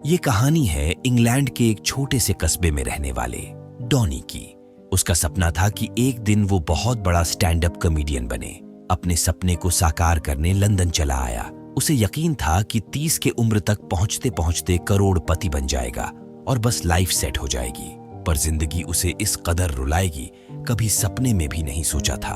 ये कहानी है इंग्लैंड के एक छोटे से कस्बे में रहने वाले डॉनी की। उसका सपना था कि एक दिन वो बहुत बड़ा स्टैंड अप कॉमेडियन बने। अपने सपने को साकार करने लंदन चला आया। उसे यकीन था कि 30 के उम्र तक पहुंचते पहुंचते करोड़पति बन जाएगा और बस लाइफ सेट हो जाएगी। पर जिंदगी उसे इस कदर रुलाएगी, कभी सपने में भी नहीं सोचा था।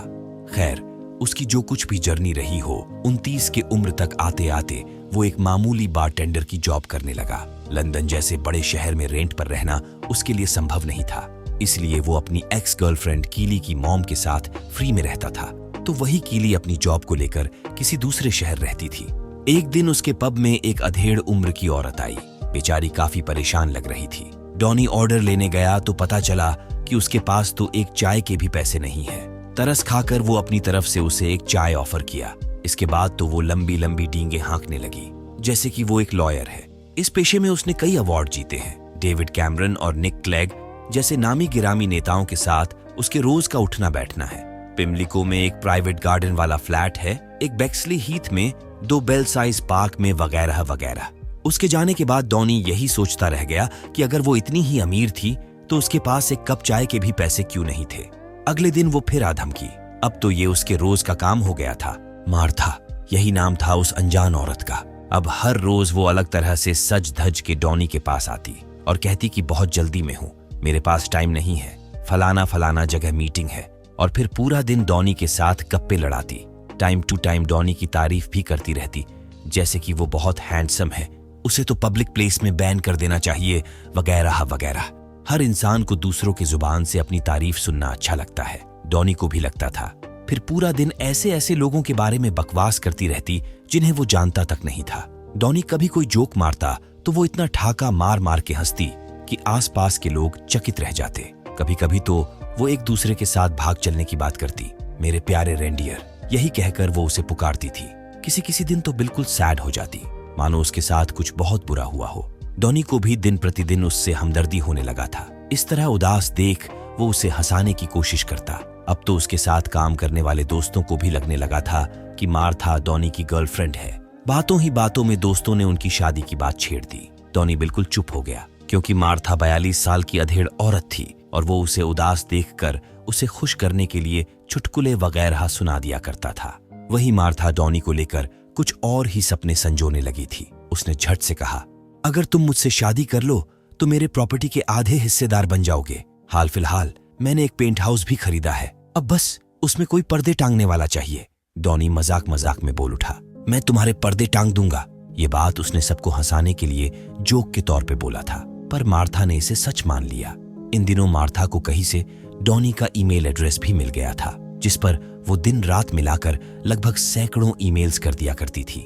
खैर, उसकी जो कुछ भी जर्नी रही हो, 29 के उम्र तक आते आते वो एक मामूली बारटेंडर की जॉब करने लगा। लंदन जैसे बड़े शहर में रेंट पर रहना उसके लिए संभव नहीं था, इसलिए वो अपनी एक्स गर्लफ्रेंड कीली की मॉम के साथ फ्री में रहता था। तो वही कीली अपनी जॉब को लेकर किसी दूसरे शहर रहती थी। एक दिन उसके पब में एक अधेड़ उम्र की औरत आई। बेचारी काफी परेशान लग रही थी। डॉनी ऑर्डर लेने गया तो पता चला कि उसके पास तो एक चाय के भी पैसे नहीं है। तरस खाकर वो अपनी तरफ से उसे एक चाय ऑफर किया। इसके बाद तो वो लंबी लंबी डींगे हाँकने लगी, जैसे कि वो एक लॉयर है। इस पेशे में उसने कई अवार्ड जीते हैं। डेविड कैमरन और निक क्लेग जैसे नामी गिरामी नेताओं के साथ उसके रोज का उठना बैठना है। पिमलिको में एक प्राइवेट गार्डन वाला फ्लैट है, एक बेक्सली हीथ में 2 बेल साइज पार्क में, वगैरह वगैरह। उसके जाने के बाद डॉनी यही सोचता रह गया कि अगर वो इतनी ही अमीर थी तो उसके पास एक कप चाय के भी पैसे क्यों नहीं थे। अगले दिन वो फिर आ धमकी। अब तो ये उसके रोज का काम हो गया था। मार्था, यही नाम था उस अनजान औरत का। अब हर रोज वो अलग तरह से सज धज के डॉनी के पास आती और कहती कि बहुत जल्दी में हूं, मेरे पास टाइम नहीं है, फलाना फलाना जगह मीटिंग है। और फिर पूरा दिन डॉनी के साथ गप्पे लड़ाती। टाइम टू टाइम डॉनी की तारीफ भी करती रहती, जैसे कि वो बहुत हैंडसम है, उसे तो पब्लिक प्लेस में बैन कर देना चाहिए, वगैरह वगैरह। हर इंसान को दूसरों की जुबान से अपनी तारीफ सुनना अच्छा लगता है। डॉनी को भी लगता था। फिर पूरा दिन ऐसे ऐसे लोगों के बारे में बकवास करती रहती जिन्हें वो जानता तक नहीं था। डॉनी कभी कोई जोक मारता तो वो इतना ठाका मार मार के हंसती कि आसपास के लोग चकित रह जाते। कभी कभी तो वो एक दूसरे के साथ भाग चलने की बात करती। मेरे प्यारे रेंडियर, यही कहकर वो उसे पुकारती थी। किसी किसी दिन तो बिल्कुल सैड हो जाती, मानो उसके साथ कुछ बहुत बुरा हुआ हो। डॉनी को भी दिन प्रतिदिन उससे हमदर्दी होने लगा था। इस तरह उदास देख वो उसे हंसाने की कोशिश करता। अब तो उसके साथ काम करने वाले दोस्तों को भी लगने लगा था कि मार्था डॉनी की गर्लफ्रेंड है। बातों ही बातों में दोस्तों ने उनकी शादी की बात छेड़ दी। डॉनी बिल्कुल चुप हो गया, क्योंकि मार्था 42 साल की अधेड़ औरत थी और वो उसे उदास देखकर उसे खुश करने के लिए चुटकुले वगैरह सुना दिया करता था। वही मार्था डॉनी को लेकर कुछ और ही सपने संजोने लगी थी। उसने झट से कहा, अगर तुम मुझसे शादी कर लो तो मेरे प्रॉपर्टी के आधे हिस्सेदार बन जाओगे। हाल फिलहाल मैंने एक पेंट हाउस भी खरीदा है, अब बस उसमें कोई पर्दे टांगने वाला चाहिए। डॉनी मजाक मजाक में बोल उठा, मैं तुम्हारे पर्दे टांग दूंगा। ये बात उसने सबको हंसाने के लिए जोक के तौर पे बोला था, पर मार्था ने इसे सच मान लिया। इन दिनों मार्था को कहीं से डॉनी का ईमेल एड्रेस भी मिल गया था, जिस पर वो दिन रात मिलाकर लगभग सैकड़ों ईमेल्स कर दिया करती थी।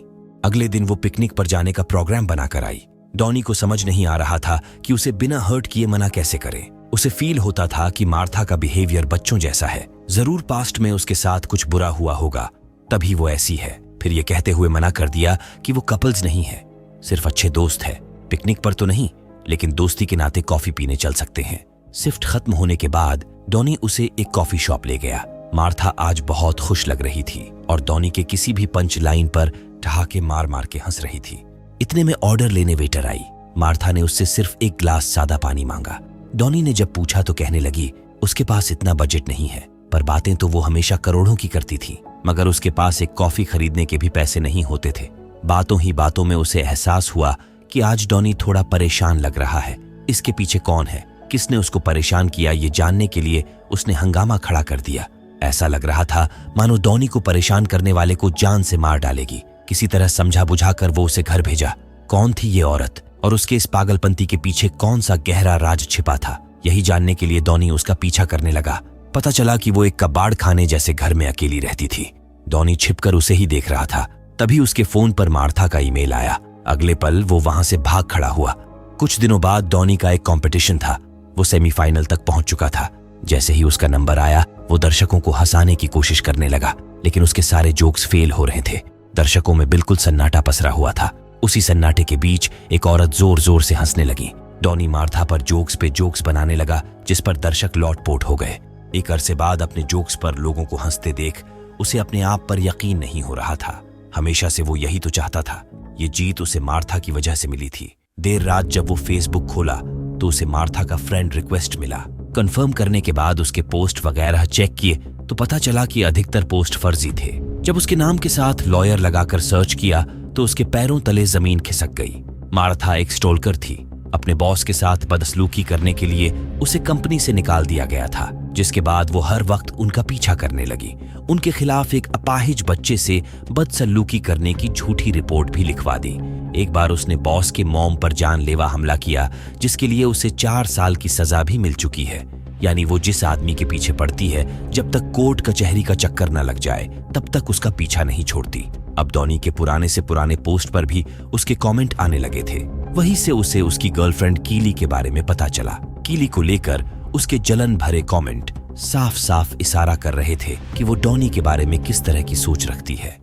अगले दिन वो पिकनिक पर जाने का प्रोग्राम बनाकर आई। डॉनी को समझ नहीं आ रहा था कि उसे बिना हर्ट किए मना कैसे करे। उसे फील होता था कि मार्था का बिहेवियर बच्चों जैसा है। जरूर पास्ट में उसके साथ कुछ बुरा हुआ होगा, तभी वो ऐसी है। फिर ये कहते हुए मना कर दिया कि वो कपल्स नहीं है, सिर्फ अच्छे दोस्त है। पिकनिक पर तो नहीं, लेकिन दोस्ती के नाते कॉफी पीने चल सकते हैं। शिफ्ट खत्म होने के बाद डॉनी उसे एक कॉफी शॉप ले गया। मार्था आज बहुत खुश लग रही थी और डॉनी के किसी भी पंच लाइन पर ठहाके मार मार के हंस रही थी। इतने में ऑर्डर लेने वेटर आई। मार्था ने उससे सिर्फ एक ग्लास सादा पानी मांगा। डॉनी ने जब पूछा तो कहने लगी, उसके पास इतना बजट नहीं है। पर बातें तो वो हमेशा करोड़ों की करती थी, मगर उसके पास एक कॉफी खरीदने के भी पैसे नहीं होते थे। बातों ही बातों में उसे एहसास हुआ कि आज डॉनी थोड़ा परेशान लग रहा है। इसके पीछे कौन है, किसने उसको परेशान किया, ये जानने के लिए उसने हंगामा खड़ा कर दिया। ऐसा लग रहा था मानो डॉनी को परेशान करने वाले को जान से मार डालेगी। किसी तरह समझा बुझाकर वो उसे घर भेजा। कौन थी ये औरत और उसके इस पागलपंती के पीछे कौन सा गहरा राज छिपा था, यही जानने के लिए डॉनी उसका पीछा करने लगा। पता चला कि वो एक कबाड़ खाने जैसे घर में अकेली रहती थी। डॉनी छिपकर उसे ही देख रहा था। तभी उसके फोन पर मार्था का ईमेल आया। अगले पल वो वहां से भाग खड़ा हुआ। कुछ दिनों बाद डॉनी का एक कंपटीशन था। वो सेमीफाइनल तक पहुंच चुका था। जैसे ही उसका नंबर आया, वो दर्शकों को हंसाने की कोशिश करने लगा, लेकिन उसके सारे जोक्स फेल हो रहे थे। दर्शकों में बिल्कुल सन्नाटा पसरा हुआ था। उसी सन्नाटे के बीच एक औरत जोर जोर से हंसने लगी। डॉनी मार्था पर जोक्स पे जोक्स बनाने लगा, जिस पर दर्शक लौटपोट हो गए। एक अरसे बाद अपने जोक्स पर लोगों को हंसते देख उसे अपने आप पर यकीन नहीं हो रहा था। हमेशा से वो यही तो चाहता था। ये जीत उसे मार्था की वजह से मिली थी। देर रात जब वो फेसबुक खोला तो उसे मार्था का फ्रेंड रिक्वेस्ट मिला। कंफर्म करने के बाद उसके पोस्ट वगैरह चेक किए तो पता चला कि अधिकतर पोस्ट फर्जी थे। जब उसके नाम के साथ लॉयर लगाकर सर्च किया तो उसके पैरों तले जमीन खिसक गई। मार्था एक स्टॉल्कर थी। अपने बॉस के साथ बदसलूकी करने के लिए उसे कंपनी से निकाल दिया गया था, जिसके बाद वो हर वक्त उनका पीछा करने लगी। उनके खिलाफ एक अपाहिज बच्चे से बदसलूकी करने की झूठी रिपोर्ट भी लिखवा दी। एक बार उसने बॉस के मॉम पर जानलेवा हमला किया, जिसके लिए उसे 4 साल की सजा भी मिल चुकी है। यानी वो जिस आदमी के पीछे पड़ती है, जब तक कोर्ट कचहरी का चक्कर न लग जाए तब तक उसका पीछा नहीं छोड़ती। अब डॉनी के पुराने से पुराने पोस्ट पर भी उसके कमेंट आने लगे थे। वहीं से उसे उसकी गर्लफ्रेंड कीली के बारे में पता चला। कीली को लेकर उसके जलन भरे कमेंट साफ साफ इशारा कर रहे थे कि वो डॉनी के बारे में किस तरह की सोच रखती है।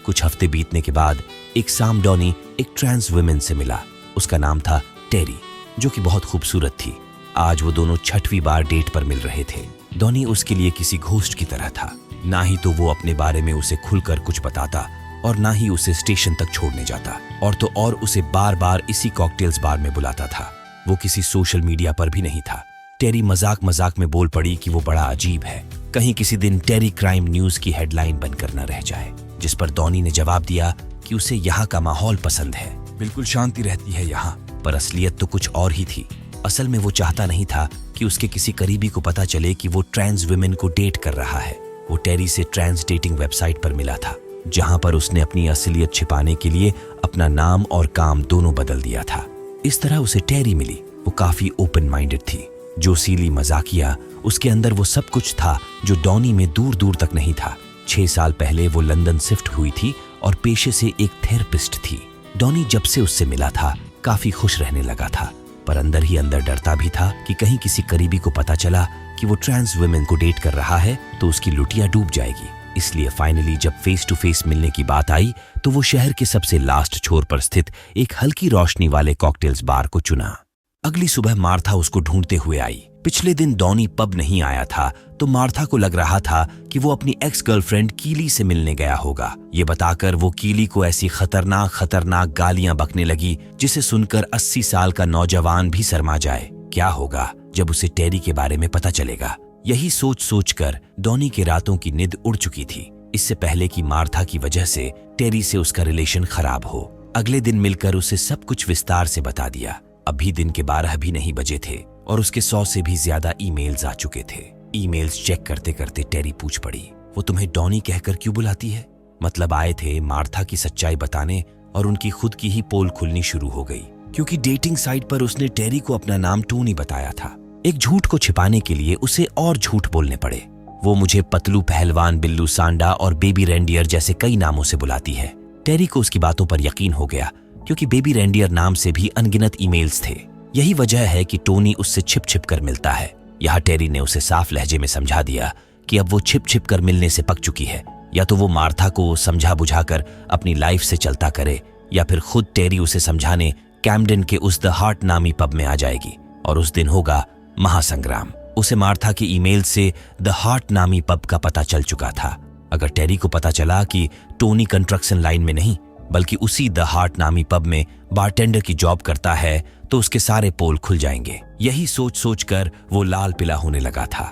कुछ हफ्ते बीतने के बाद एक शाम डॉनी एक ट्रांस वुमेन से मिला। उसका नाम था टेरी, जो कि बहुत खूबसूरत थी। आज वो दोनों 6वीं बार डेट पर मिल रहे थे। डॉनी उसके लिए किसी घोस्ट की तरह था। ना ही तो वो अपने बारे में उसे खुलकर कुछ बताता और ना ही उसे स्टेशन तक छोड़ने जाता, और तो और उसे बार बार इसी कॉकटेल्स बार में बुलाता था। वो किसी सोशल मीडिया पर भी नहीं था। टेरी मजाक मजाक में बोल पड़ी कि वो बड़ा अजीब है, कहीं किसी दिन टेरी क्राइम न्यूज की हेडलाइन बनकर न रह जाए। जिस पर डॉनी ने जवाब दिया कि उसे यहाँ का माहौल पसंद है, बिल्कुल शांति रहती है यहाँ। पर असलियत तो कुछ और ही थी। असल में वो चाहता नहीं था कि उसके किसी करीबी को पता चले कि वो ट्रांस वुमेन को डेट कर रहा है। वो टेरी से ट्रांस डेटिंग वेबसाइट पर मिला था, जहां पर उसने अपनी असलियत छिपाने के लिए अपना नाम और काम दोनों बदल दिया था। इस तरह उसे टेरी मिली। वो काफी ओपन माइंडेड थी, जोशीली, मजाकिया। उसके अंदर वो सब कुछ था जो डॉनी में दूर दूर तक नहीं था। 6 साल पहले वो लंदन शिफ्ट हुई थी और पेशे से एक थेरेपिस्ट थी। डॉनी जब से उससे मिला था काफी खुश रहने लगा था, पर अंदर ही अंदर डरता भी था कि कहीं किसी करीबी को पता चला कि वो ट्रांस वुमेन को डेट कर रहा है तो उसकी लुटिया डूब जाएगी। इसलिए फाइनली जब फेस टू फेस मिलने की बात आई तो वो शहर के सबसे लास्ट छोर पर स्थित एक हल्की रोशनी वाले कॉकटेल्स बार को चुना। अगली सुबह मार्था उसको ढूंढते हुए आई। पिछले दिन डॉनी पब नहीं आया था तो मार्था को लग रहा था कि वो अपनी एक्स गर्लफ्रेंड कीली से मिलने गया होगा। ये बताकर वो कीली को ऐसी खतरनाक गालियां बकने लगी जिसे सुनकर 80 साल का नौजवान भी शर्मा जाए। क्या होगा जब उसे टेरी के बारे में पता चलेगा? यही सोच सोचकर डॉनी के रातों की नींद उड़ चुकी थी, इससे पहले कि मार्था की वजह से टेरी से उसका रिलेशन खराब हो। अगले दिन मिलकर उसे सब कुछ विस्तार से बता दिया। अभी दिन के 12 भी नहीं बजे थे और उसके 100 से भी ज्यादा ईमेल्स आ चुके थे। ईमेल्स चेक करते करते टेरी पूछ पड़ी, वो तुम्हें डॉनी कहकर क्यों बुलाती है? मतलब आए थे मार्था की सच्चाई बताने और उनकी खुद की ही पोल खुलनी शुरू हो गई, क्योंकि डेटिंग साइट पर उसने टेरी को अपना नाम टोनी बताया था। एक झूठ को छिपाने के लिए उसे और झूठ बोलने पड़े। वो मुझे पतलू पहलवान, बिल्लू सांडा और बेबी रेंडियर जैसे कई नामों से बुलाती है। टेरी को उसकी बातों पर यकीन हो गया, क्योंकि बेबी रेंडियर नाम से भी अनगिनत ईमेल्स थे। यही वजह है कि टोनी उससे छिप छिप कर मिलता है। यहाँ टेरी ने उसे साफ लहजे में समझा दिया कि अब वो छिप छिप कर मिलने से पक चुकी है। या तो वो मार्था को समझा बुझाकर अपनी लाइफ से चलता करे, या फिर खुद टेरी उसे समझाने कैम्पडेन के उस द हार्ट नामी पब में आ जाएगी और उस दिन होगा महासंग्राम। उसे मार्था के ईमेल से द हार्ट नामी पब का पता चल चुका था। अगर टेरी को पता चला कि टोनी कंस्ट्रक्शन लाइन में नहीं बल्कि उसी द हार्ट नामी पब में बारटेंडर की जॉब करता है तो उसके सारे पोल खुल जाएंगे। यही सोच सोचकर वो लाल पिला होने लगा था।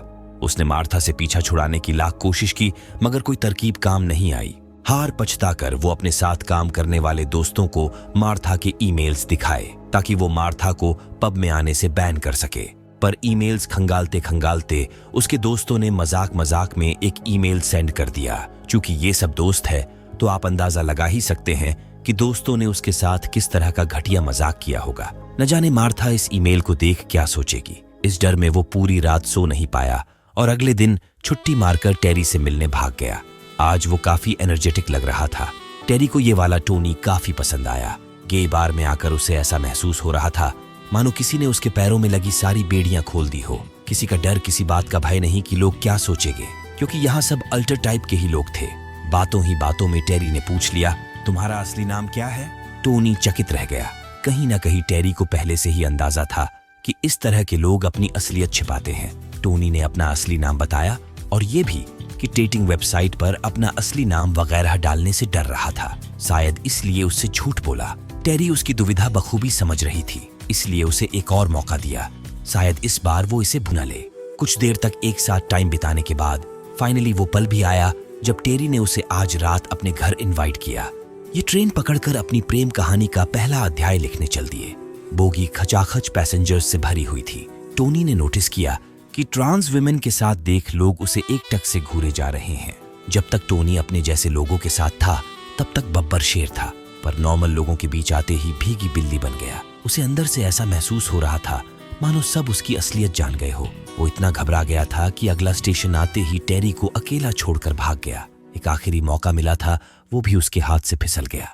उसने मार्था से पीछा छुड़ाने की लाख कोशिश की, मगर कोई तरकीब काम नहीं आई। हार पछताकर वो अपने साथ काम करने वाले दोस्तों को मार्था के ईमेल्स दिखाए ताकि वो मार्था को पब में आने से बैन कर सके। पर ईमेल्स खंगालते खंगालते उसके दोस्तों ने मजाक मजाक में एक ईमेल सेंड कर दिया। चूंकि ये सब दोस्त है तो आप अंदाजा लगा ही सकते हैं कि दोस्तों ने उसके साथ किस तरह का घटिया मजाक किया होगा। न जाने मार्था इस ईमेल को देख क्या सोचेगी। इस डर में वो पूरी रात सो नहीं पाया और अगले दिन छुट्टी मारकर टेरी से मिलने भाग गया। आज वो काफी एनर्जेटिक लग रहा था। टेरी को ये वाला टोनी काफी पसंद आया। गे बार में आकर उसे ऐसा महसूस हो रहा था मानो किसी ने उसके पैरों में लगी सारी बेड़ियां खोल दी हो। किसी का डर, किसी बात का भय नहीं कि लोग क्या सोचेंगे, क्योंकि यहाँ सब अल्टर टाइप के ही लोग थे। बातों ही बातों में टेरी ने पूछ लिया, तुम्हारा असली नाम क्या है? टोनी चकित रह गया। कहीं ना कहीं टेरी को पहले से ही अंदाजा था कि इस तरह के लोग अपनी असलियत छिपाते हैं। टोनी ने अपना असली नाम बताया और ये भी कि डेटिंग वेबसाइट पर अपना असली नाम वगैरह डालने से डर रहा था। शायद इसलिए उससे झूठ बोला। टेरी उसकी दुविधा बखूबी समझ रही थी, इसलिए उसे एक और मौका दिया। शायद इस बार वो इसे भुना ले। कुछ देर तक एक साथ टाइम बिताने के बाद फाइनली वो पल भी आया जब टेरी ने उसे आज रात अपने घर इनवाइट किया। ये ट्रेन पकड़कर अपनी प्रेम कहानी का पहला अध्याय लिखने चल दिए। बोगी खचाखच पैसेंजर्स से भरी हुई थी। टोनी ने नोटिस किया कि ट्रांस विमेन के साथ देख लोग उसे एकटक से घूरे जा रहे हैं। जब तक टोनी अपने जैसे लोगों के साथ था तब तक बब्बर शेर था, पर नॉर्मल लोगों के बीच आते ही भीगी बिल्ली बन गया। उसे अंदर से ऐसा महसूस हो रहा था मानो सब उसकी असलियत जान गए हो। वो इतना घबरा गया था कि अगला स्टेशन आते ही टेरी को अकेला छोड़कर भाग गया। एक आखिरी मौका मिला था, वो भी उसके हाथ से फिसल गया।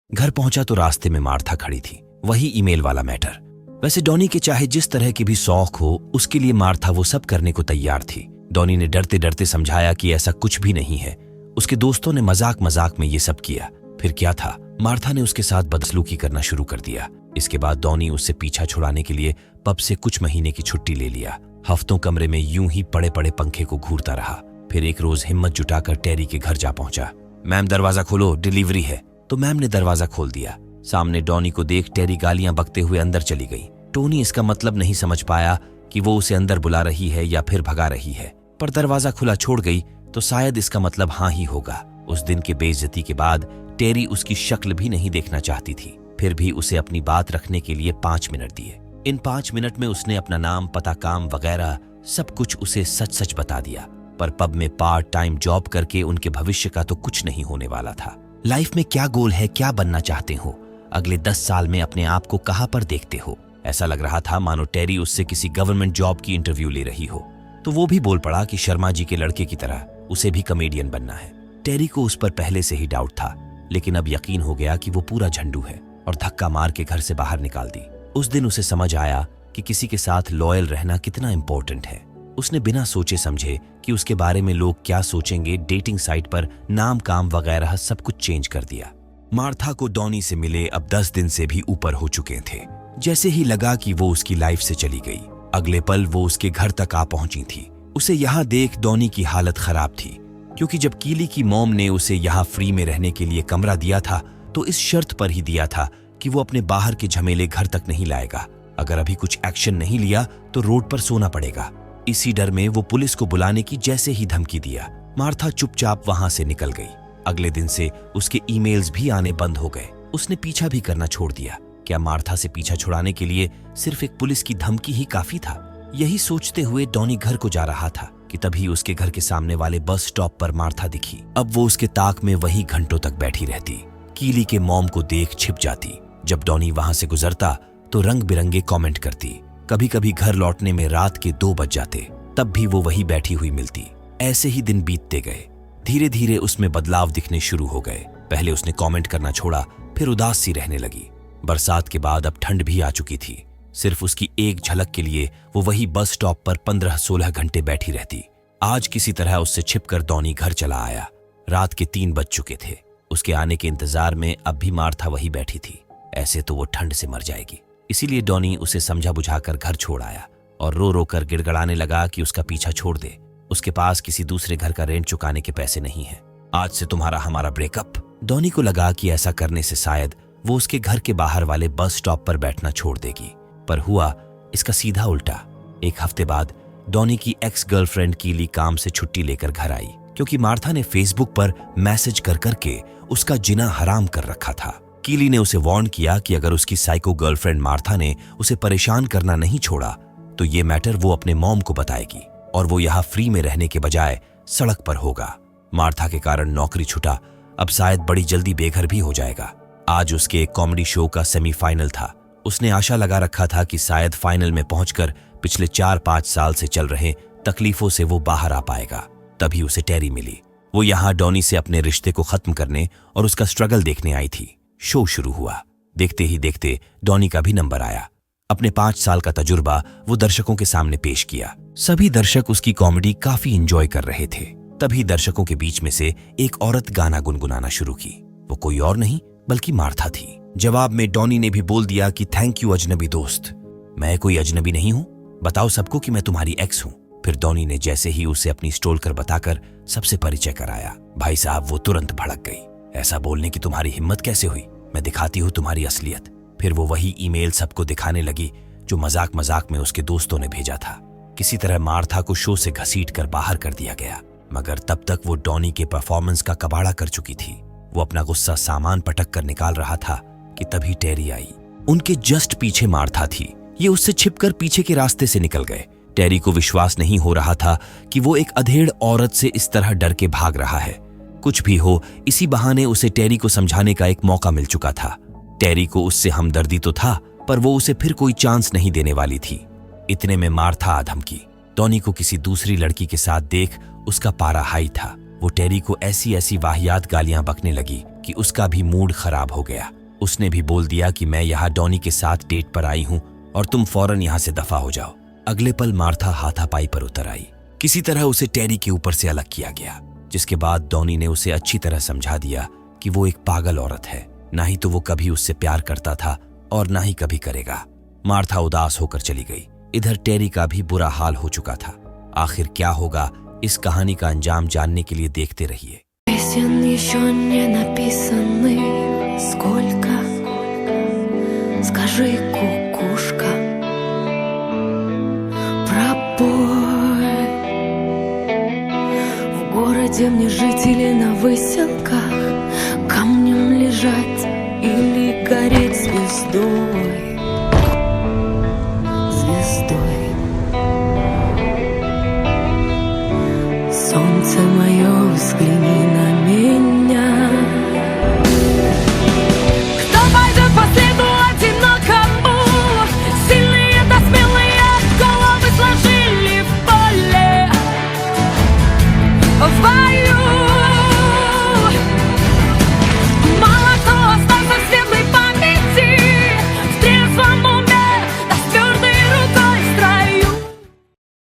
घर पहुंचा तो रास्ते में मार्था खड़ी थी, वही ईमेल वाला मैटर। वैसे डॉनी के चाहे जिस तरह की भी शौक हो, उसके लिए मार्था वो सब करने को तैयार थी। डॉनी ने डरते डरते समझाया कि ऐसा कुछ भी नहीं है। उसके दोस्तों ने मजाक मजाक में ये सब किया। फिर क्या था, मार्था ने उसके साथ बदसलूकी करना शुरू कर दिया। इसके बाद डॉनी उससे पीछा छुड़ाने के लिए पब से कुछ महीने की छुट्टी ले लिया। हफ्तों कमरे में यूं ही पड़े पड़े पंखे को घूरता रहा। फिर एक रोज हिम्मत जुटाकर टेरी के घर जा पहुंचा। मैम दरवाजा खोलो, डिलीवरी है। तो मैम ने दरवाजा खोल दिया। सामने डॉनी को देख टेरी गालियां बकते हुए अंदर चली गई। टोनी इसका मतलब नहीं समझ पाया कि वो उसे अंदर बुला रही है या फिर भगा रही है, पर दरवाजा खुला छोड़ गई तो शायद इसका मतलब हाँ ही होगा। उस दिन के बेइज्जती के बाद टेरी उसकी शक्ल भी नहीं देखना चाहती थी। फिर भी उसे अपनी बात रखने के लिए 5 मिनट दिए। इन 5 मिनट में उसने अपना नाम, पता, काम वगैरह सब कुछ उसे सच सच बता दिया। पर पब में पार्ट टाइम जॉब करके उनके भविष्य का तो कुछ नहीं होने वाला था। लाइफ में क्या गोल है, क्या बनना चाहते हो, अगले 10 साल में अपने आप को कहां पर देखते हो? ऐसा लग रहा था मानो टेरी उससे किसी गवर्नमेंट जॉब की इंटरव्यू ले रही हो। तो वो भी बोल पड़ा कि शर्मा जी के लड़के की तरह उसे भी कॉमेडियन बनना है। टेरी को उस पर पहले से ही डाउट था, लेकिन अब यकीन हो गया कि वो पूरा झंडू है और धक्का मार के घर से बाहर निकाल दी। उस दिन उसे समझ आया कि किसी के साथ लॉयल रहना कितना इंपॉर्टेंट है। उसने बिना सोचे समझे कि उसके बारे में लोग क्या सोचेंगे डेटिंग साइट पर नाम, काम वगैरह सब कुछ चेंज कर दिया। मार्था को डॉनी से मिले अब 10 दिन से भी ऊपर हो चुके थे। जैसे ही लगा कि वो उसकी लाइफ से चली गई, अगले पल वो उसके घर तक आ पहुंची थी। उसे यहाँ देख डॉनी की हालत खराब थी, क्योंकि जब कीली की मॉम ने उसे यहाँ फ्री में रहने के लिए कमरा दिया था तो इस शर्त पर ही दिया था कि वो अपने बाहर के झमेले घर तक नहीं लाएगा। अगर अभी कुछ एक्शन नहीं लिया तो रोड पर सोना पड़ेगा। इसी डर में वो पुलिस को बुलाने की जैसे ही धमकी दिया, मार्था चुपचाप वहां से निकल गई। अगले दिन से उसके ईमेल्स भी आने बंद हो गए। उसने पीछा भी करना छोड़ दिया। क्या मार्था से पीछा छुड़ाने के लिए सिर्फ एक पुलिस की धमकी ही काफी था? यही सोचते हुए डॉनी घर को जा रहा था कि तभी उसके घर के सामने वाले बस स्टॉप पर मार्था दिखी। अब वो उसके ताक में वहीं घंटों तक बैठी रहती, कीली के मॉम को देख छिप जाती। जब डॉनी वहां से गुजरता तो रंग बिरंगे कमेंट करती। कभी कभी घर लौटने में रात के 2 बज जाते, तब भी वो वहीं बैठी हुई मिलती। ऐसे ही दिन बीतते गए। धीरे धीरे उसमें बदलाव दिखने शुरू हो गए। पहले उसने कमेंट करना छोड़ा, फिर उदास सी रहने लगी। बरसात के बाद अब ठंड भी आ चुकी थी। सिर्फ उसकी एक झलक के लिए वो वही बस स्टॉप पर 15-16 घंटे बैठी रहती। आज किसी तरह उससे छिपकर डॉनी घर चला आया। रात के 3 बज चुके थे। उसके आने के इंतजार में अब भी मार्था वही बैठी थी। ऐसे तो वो ठंड से मर जाएगी। इसीलिए डॉनी उसे समझा बुझाकर घर छोड़ आया और रो रो कर गिड़गड़ाने लगा कि उसका पीछा छोड़ दे। उसके पास किसी दूसरे घर का रेंट चुकाने के पैसे नहीं है। आज से तुम्हारा हमारा ब्रेकअप। डॉनी को लगा कि ऐसा करने से शायद वो उसके घर के बाहर वाले बस स्टॉप पर बैठना छोड़ देगी, पर हुआ इसका सीधा उल्टा। एक हफ्ते बाद डॉनी की एक्स गर्लफ्रेंड कीली काम से छुट्टी लेकर घर आई, क्योंकि मार्था ने फेसबुक पर मैसेज कर करके उसका जिना हराम कर रखा था। कीली ने उसे वार्न किया कि अगर उसकी साइको गर्लफ्रेंड मार्था ने उसे परेशान करना नहीं छोड़ा तो ये मैटर वो अपने मॉम को बताएगी और वो यहाँ फ्री में रहने के बजाय सड़क पर होगा। मार्था के कारण नौकरी छूटा, अब शायद बड़ी जल्दी बेघर भी हो जाएगा। आज उसके एक कॉमेडी शो का सेमीफाइनल था। उसने आशा लगा रखा था कि शायद फाइनल में पहुंचकर पिछले 4-5 साल से चल रहे तकलीफों से वो बाहर आ पाएगा। तभी उसे टेरी मिली। वो यहाँ डॉनी से अपने रिश्ते को खत्म करने और उसका स्ट्रगल देखने आई थी। शो शुरू हुआ। देखते ही देखते डॉनी का भी नंबर आया। अपने 5 साल का तजुर्बा वो दर्शकों के सामने पेश किया। सभी दर्शक उसकी कॉमेडी काफी एंजॉय कर रहे थे। तभी दर्शकों के बीच में से एक औरत गाना गुनगुनाना शुरू की। वो कोई और नहीं बल्कि मार्था थी। जवाब में डॉनी ने भी बोल दिया कि थैंक यू अजनबी दोस्त। मैं कोई अजनबी नहीं हूँ, बताओ सबको कि मैं तुम्हारी एक्स हूँ। फिर डॉनी ने जैसे ही उसे अपनी स्टोलकर बताकर सबसे परिचय कराया, भाई साहब वो तुरंत भड़क गई। ऐसा बोलने की तुम्हारी हिम्मत कैसे हुई? मैं दिखाती हूँ तुम्हारी असलियत। फिर वो वही ईमेल सबको दिखाने लगी जो मजाक मजाक में उसके दोस्तों ने भेजा था। किसी तरह मार्था को शो से घसीट कर बाहर कर दिया गया, मगर तब तक वो डॉनी के परफॉर्मेंस का कबाड़ा कर चुकी थी। वो अपना गुस्सा सामान पटक कर निकाल रहा था कि तभी टेरी आई। उनके जस्ट पीछे मार्था थी। ये उससे छिपकर पीछे के रास्ते से निकल गए। टेरी को विश्वास नहीं हो रहा था कि वो एक अधेड़ औरत से इस तरह डर के भाग रहा है। कुछ भी हो, इसी बहाने उसे टेरी को समझाने का एक मौका मिल चुका था। टेरी को उससे हमदर्दी तो था, पर वो उसे फिर कोई चांस नहीं देने वाली थी। इतने में मार्था आ धमकी। डॉनी को किसी दूसरी लड़की के साथ देख उसका पारा हाई था। वो टेरी को ऐसी ऐसी वाहियात गालियां बकने लगी कि उसका भी मूड खराब हो गया। उसने भी बोल दिया कि मैं यहाँ डॉनी के साथ डेट पर आई हूँ और तुम फौरन यहाँ से दफा हो जाओ। अगले पल मार्था हाथापाई पर उतर आई। किसी तरह उसे टेरी के ऊपर से अलग किया गया, जिसके बाद डॉनी ने उसे अच्छी तरह समझा दिया कि वो एक पागल औरत है। ना ही तो वो कभी उससे प्यार करता था और ना ही कभी करेगा। मार्था उदास होकर चली गई। इधर टेरी का भी बुरा हाल हो चुका था। आखिर क्या होगा, इस कहानी का अंजाम जानने के लिए देखते रहिए। Песен еще не написаны, сколько, скажи, кукушка, пробой. В городе мне жить или на выселках, камнем лежать или гореть звездой.